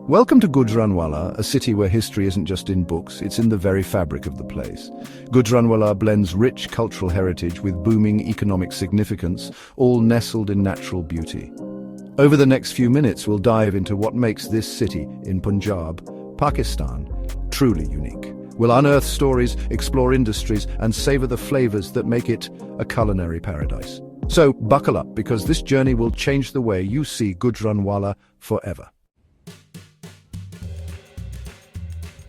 Welcome to Gujranwala, a city where history isn't just in books, it's in the very fabric of the place. Gujranwala blends rich cultural heritage with booming economic significance, all nestled in natural beauty. Over the next few minutes, we'll dive into what makes this city in Punjab, Pakistan, truly unique. We'll unearth stories, explore industries, and savor the flavors that make it a culinary paradise. So buckle up, because this journey will change the way you see Gujranwala forever.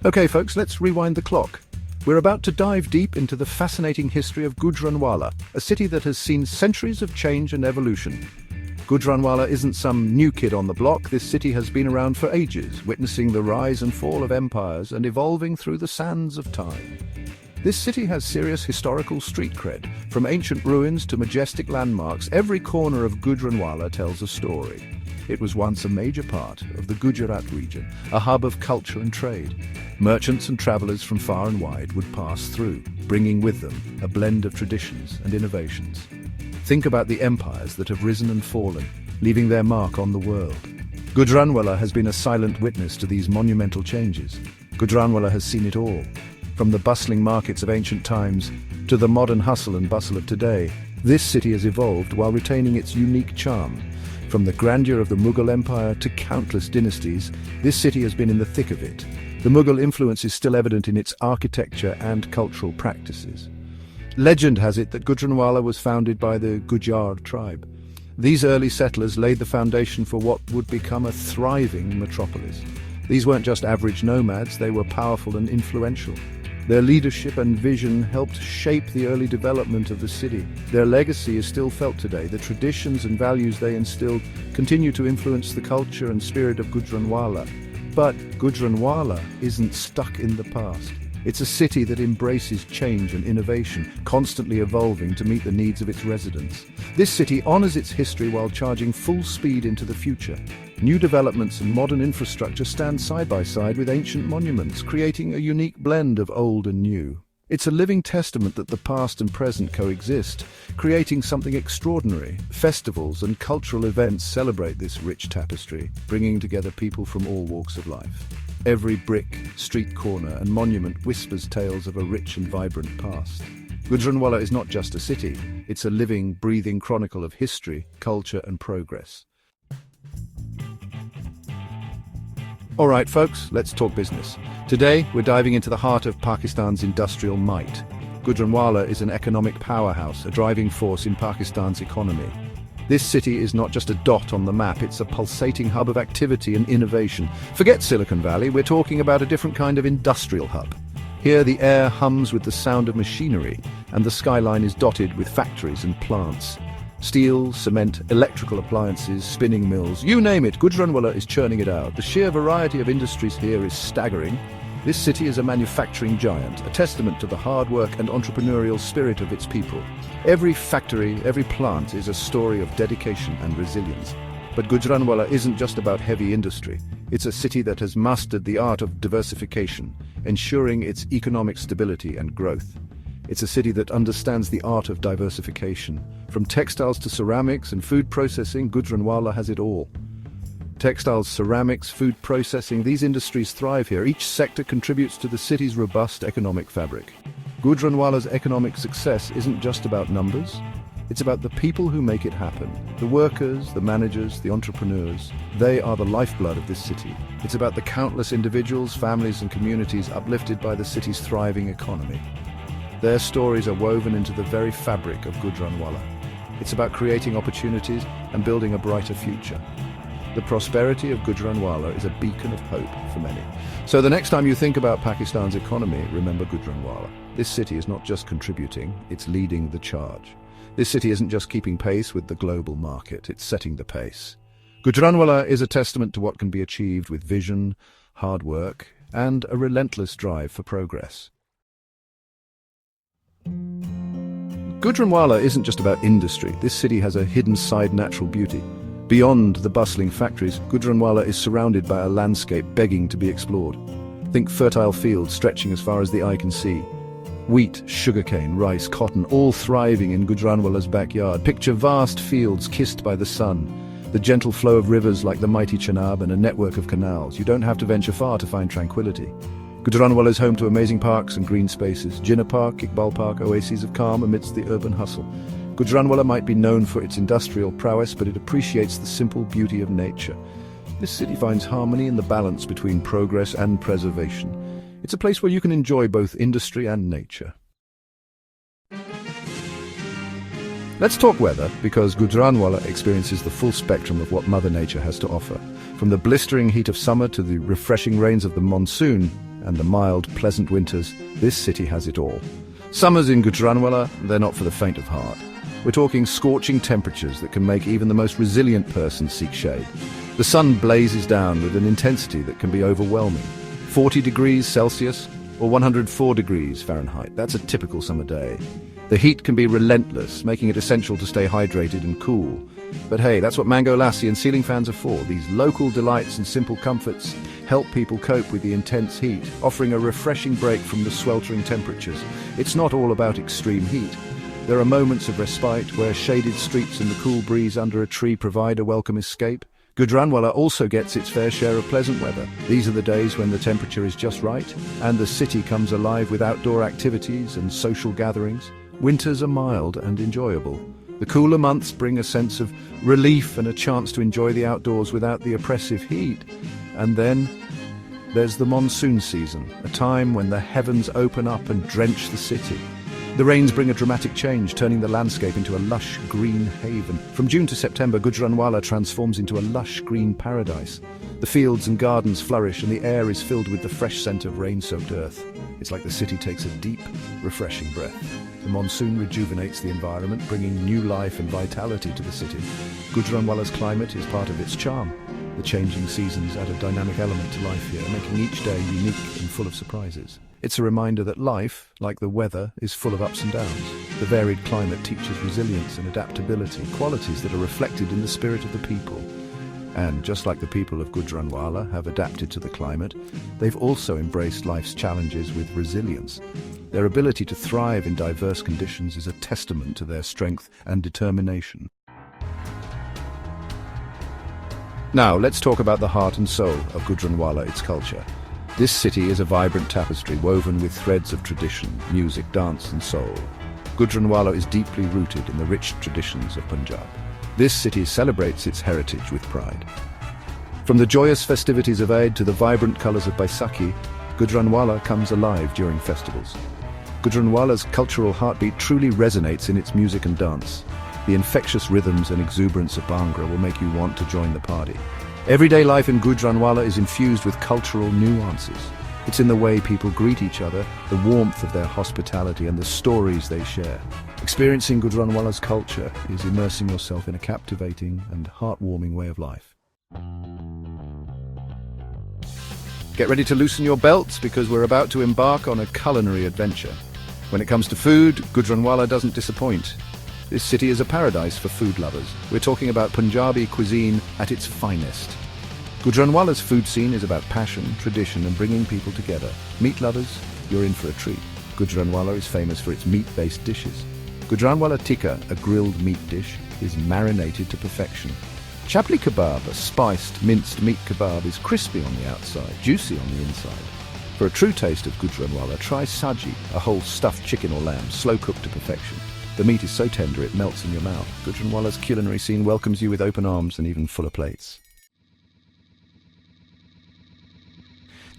Okay folks, let's rewind the clock. We're about to dive deep into the fascinating history of Gujranwala, a city that has seen centuries of change and evolution. Gujranwala isn't some new kid on the block. This city has been around for ages, witnessing the rise and fall of empires and evolving through the sands of time. This city has serious historical street cred. From ancient ruins to majestic landmarks, every corner of Gujranwala tells a story. It was once a major part of the Gujarat region, a hub of culture and trade. Merchants and travelers from far and wide would pass through, bringing with them a blend of traditions and innovations. Think about the empires that have risen and fallen, leaving their mark on the world. Gujranwala has been a silent witness to these monumental changes. Gujranwala has seen it all, from the bustling markets of ancient times to the modern hustle and bustle of today. This city has evolved while retaining its unique charm. From the grandeur of the Mughal Empire to countless dynasties, this city has been in the thick of it. The Mughal influence is still evident in its architecture and cultural practices. Legend has it that Gujranwala was founded by the Gujar tribe. These early settlers laid the foundation for what would become a thriving metropolis. These weren't just average nomads, they were powerful and influential. Their leadership and vision helped shape the early development of the city. Their legacy is still felt today. The traditions and values they instilled continue to influence the culture and spirit of Gujranwala. But Gujranwala isn't stuck in the past. It's a city that embraces change and innovation, constantly evolving to meet the needs of its residents. This city honors its history while charging full speed into the future. New developments and modern infrastructure stand side by side with ancient monuments, creating a unique blend of old and new. It's a living testament that the past and present coexist, creating something extraordinary. Festivals and cultural events celebrate this rich tapestry, bringing together people from all walks of life. Every brick, street corner, and monument whispers tales of a rich and vibrant past. Gujranwala is not just a city, it's a living, breathing chronicle of history, culture, and progress. All right, folks, let's talk business. Today, we're diving into the heart of Pakistan's industrial might. Gujranwala is an economic powerhouse, a driving force in Pakistan's economy. This city is not just a dot on the map, it's a pulsating hub of activity and innovation. Forget Silicon Valley, we're talking about a different kind of industrial hub. Here, the air hums with the sound of machinery, and the skyline is dotted with factories and plants. Steel, cement, electrical appliances, spinning mills, you name it, Gujranwala is churning it out. The sheer variety of industries here is staggering. This city is a manufacturing giant, a testament to the hard work and entrepreneurial spirit of its people. Every factory, every plant is a story of dedication and resilience. But Gujranwala isn't just about heavy industry. It's a city that has mastered the art of diversification, ensuring its economic stability and growth. It's a city that understands the art of diversification. From textiles to ceramics and food processing, Gujranwala has it all. Textiles, ceramics, food processing, these industries thrive here. Each sector contributes to the city's robust economic fabric. Gujranwala's economic success isn't just about numbers. It's about the people who make it happen. The workers, the managers, the entrepreneurs. They are the lifeblood of this city. It's about the countless individuals, families, and communities uplifted by the city's thriving economy. Their stories are woven into the very fabric of Gujranwala. It's about creating opportunities and building a brighter future. The prosperity of Gujranwala is a beacon of hope for many. So the next time you think about Pakistan's economy, remember Gujranwala. This city is not just contributing, it's leading the charge. This city isn't just keeping pace with the global market, it's setting the pace. Gujranwala is a testament to what can be achieved with vision, hard work, and a relentless drive for progress. Gujranwala isn't just about industry. This city has a hidden side natural beauty. Beyond the bustling factories, Gujranwala is surrounded by a landscape begging to be explored. Think fertile fields stretching as far as the eye can see. Wheat, sugarcane, rice, cotton, all thriving in Gujranwala's backyard. Picture vast fields kissed by the sun, The gentle flow of rivers like the mighty Chenab and a network of canals. You don't have to venture far to find tranquility. Gujranwala is home to amazing parks and green spaces. Jinnah Park, Iqbal Park, oases of calm amidst the urban hustle. Gujranwala might be known for its industrial prowess, but it appreciates the simple beauty of nature. This city finds harmony in the balance between progress and preservation. It's a place where you can enjoy both industry and nature. Let's talk weather, because Gujranwala experiences the full spectrum of what Mother Nature has to offer. From the blistering heat of summer to the refreshing rains of the monsoon and the mild, pleasant winters, this city has it all. Summers in Gujranwala, they're not for the faint of heart. We're talking scorching temperatures that can make even the most resilient person seek shade. The sun blazes down with an intensity that can be overwhelming. 40 degrees Celsius or 104 degrees Fahrenheit, that's a typical summer day. The heat can be relentless, making it essential to stay hydrated and cool. But hey, that's what mango lassi and ceiling fans are for. These local delights and simple comforts help people cope with the intense heat, offering a refreshing break from the sweltering temperatures. It's not all about extreme heat. There are moments of respite where shaded streets and the cool breeze under a tree provide a welcome escape. Gujranwala also gets its fair share of pleasant weather. These are the days when the temperature is just right, and the city comes alive with outdoor activities and social gatherings. Winters are mild and enjoyable. The cooler months bring a sense of relief and a chance to enjoy the outdoors without the oppressive heat. And then there's the monsoon season, a time when the heavens open up and drench the city. The rains bring a dramatic change, turning the landscape into a lush green haven. From June to September, Gujranwala transforms into a lush green paradise. The fields and gardens flourish, and the air is filled with the fresh scent of rain-soaked earth. It's like the city takes a deep, refreshing breath. The monsoon rejuvenates the environment, bringing new life and vitality to the city. Gujranwala's climate is part of its charm. The changing seasons add a dynamic element to life here, making each day unique and full of surprises. It's a reminder that life, like the weather, is full of ups and downs. The varied climate teaches resilience and adaptability, qualities that are reflected in the spirit of the people. And just like the people of Gujranwala have adapted to the climate, they've also embraced life's challenges with resilience. Their ability to thrive in diverse conditions is a testament to their strength and determination. Now, let's talk about the heart and soul of Gujranwala, its culture. This city is a vibrant tapestry woven with threads of tradition, music, dance and soul. Gujranwala is deeply rooted in the rich traditions of Punjab. This city celebrates its heritage with pride. From the joyous festivities of Eid to the vibrant colours of Baisakhi, Gujranwala comes alive during festivals. Gujranwala's cultural heartbeat truly resonates in its music and dance. The infectious rhythms and exuberance of Bhangra will make you want to join the party. Everyday life in Gujranwala is infused with cultural nuances. It's in the way people greet each other, the warmth of their hospitality, and the stories they share. Experiencing Gujranwala's culture is immersing yourself in a captivating and heartwarming way of life. Get ready to loosen your belts, because we're about to embark on a culinary adventure. When it comes to food, Gujranwala doesn't disappoint. This city is a paradise for food lovers. We're talking about Punjabi cuisine at its finest. Gujranwala's food scene is about passion, tradition and bringing people together. Meat lovers, you're in for a treat. Gujranwala is famous for its meat-based dishes. Gujranwala tikka, a grilled meat dish, is marinated to perfection. Chapli kebab, a spiced, minced meat kebab, is crispy on the outside, juicy on the inside. For a true taste of Gujranwala, try saji, a whole stuffed chicken or lamb, slow-cooked to perfection. The meat is so tender it melts in your mouth. Gujranwala's culinary scene welcomes you with open arms and even fuller plates.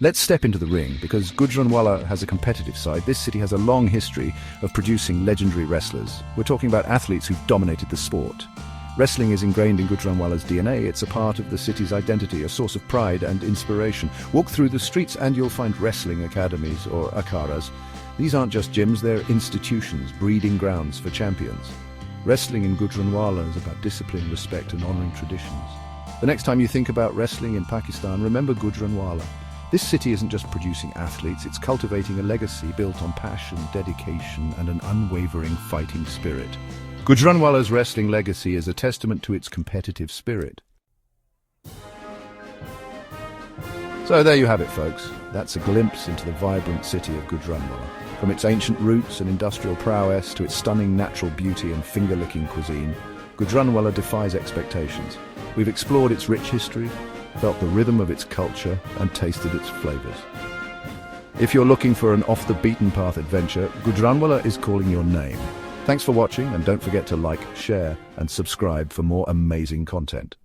Let's step into the ring, because Gujranwala has a competitive side. This city has a long history of producing legendary wrestlers. We're talking about athletes who've dominated the sport. Wrestling is ingrained in Gujranwala's DNA. It's a part of the city's identity, a source of pride and inspiration. Walk through the streets and you'll find wrestling academies, or akharas. These aren't just gyms, they're institutions, breeding grounds for champions. Wrestling in Gujranwala is about discipline, respect and honouring traditions. The next time you think about wrestling in Pakistan, remember Gujranwala. This city isn't just producing athletes, it's cultivating a legacy built on passion, dedication and an unwavering fighting spirit. Gujranwala's wrestling legacy is a testament to its competitive spirit. So there you have it, folks. That's a glimpse into the vibrant city of Gujranwala. From its ancient roots and industrial prowess to its stunning natural beauty and finger-licking cuisine, Gujranwala defies expectations. We've explored its rich history, felt the rhythm of its culture, and tasted its flavors. If you're looking for an off-the-beaten-path adventure, Gujranwala is calling your name. Thanks for watching, and don't forget to like, share, and subscribe for more amazing content.